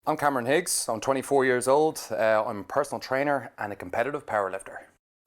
I'm Cameron Higgs, I'm 24 years old, I'm a personal trainer and a competitive powerlifter.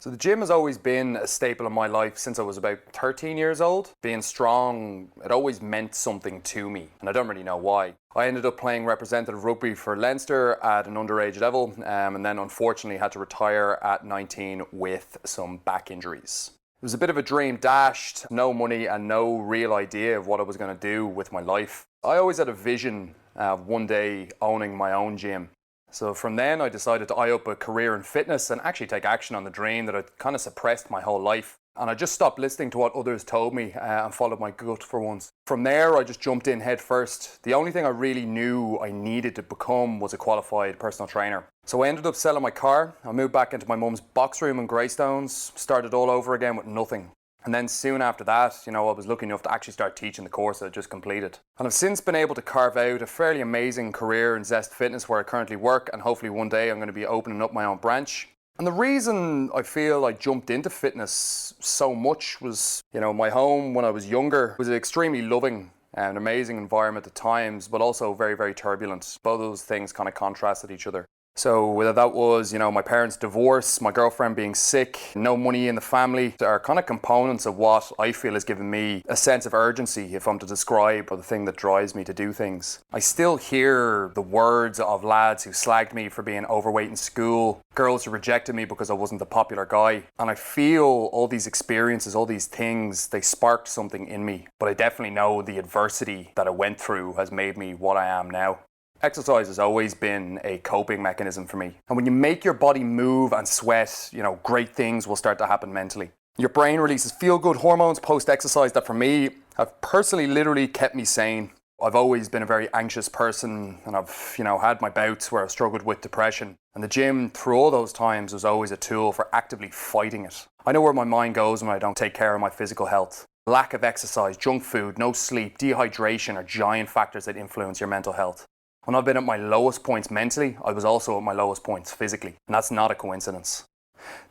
So the gym has always been a staple in my life since I was about 13 years old. Being strong, it always meant something to me, and I don't really know why. I ended up playing representative rugby for Leinster at an underage level, and then unfortunately had to retire at 19 with some back injuries. It was a bit of a dream dashed, no money and no real idea of what I was going to do with my life. I always had a vision of one day owning my own gym. So from then I decided to eye up a career in fitness and actually take action on the dream that I'd kind of suppressed my whole life. And I just stopped listening to what others told me and followed my gut for once. From there I just jumped in head first. The only thing I really knew I needed to become was a qualified personal trainer. So I ended up selling my car. I moved back into my mum's box room in Greystones, started all over again with nothing. And then soon after that, I was lucky enough to actually start teaching the course I just completed. And I've since been able to carve out a fairly amazing career in Zest Fitness where I currently work, and hopefully one day I'm going to be opening up my own branch. And the reason I feel I jumped into fitness so much was, my home when I was younger was an extremely loving and amazing environment at times, but also very, very turbulent. Both of those things kind of contrasted each other. So whether that was, my parents' divorce, my girlfriend being sick, no money in the family, are kind of components of what I feel has given me a sense of urgency, if I'm to describe the thing that drives me to do things. I still hear the words of lads who slagged me for being overweight in school, girls who rejected me because I wasn't the popular guy. And I feel all these experiences, all these things, they sparked something in me. But I definitely know the adversity that I went through has made me what I am now. Exercise has always been a coping mechanism for me. And when you make your body move and sweat, great things will start to happen mentally. Your brain releases feel-good hormones post-exercise that for me have personally literally kept me sane. I've always been a very anxious person, and I've, had my bouts where I've struggled with depression. And the gym, through all those times, was always a tool for actively fighting it. I know where my mind goes when I don't take care of my physical health. Lack of exercise, junk food, no sleep, dehydration are giant factors that influence your mental health. When I've been at my lowest points mentally, I was also at my lowest points physically, and that's not a coincidence.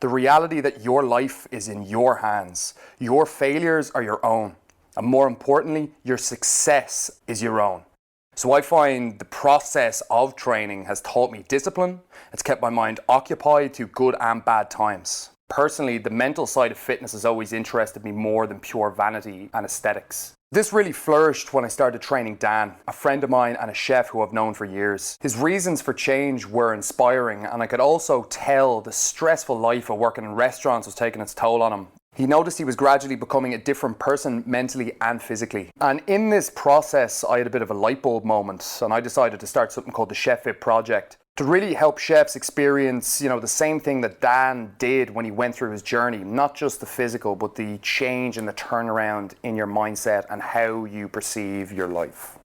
The reality that your life is in your hands, your failures are your own, and more importantly, your success is your own. So I find the process of training has taught me discipline, it's kept my mind occupied through good and bad times. Personally, the mental side of fitness has always interested me more than pure vanity and aesthetics. This really flourished when I started training Dan, a friend of mine and a chef who I've known for years. His reasons for change were inspiring, and I could also tell the stressful life of working in restaurants was taking its toll on him. He noticed he was gradually becoming a different person mentally and physically. And in this process, I had a bit of a light bulb moment, and I decided to start something called the Chef Fit Project to really help chefs experience, the same thing that Dan did when he went through his journey. Not just the physical, but the change and the turnaround in your mindset and how you perceive your life.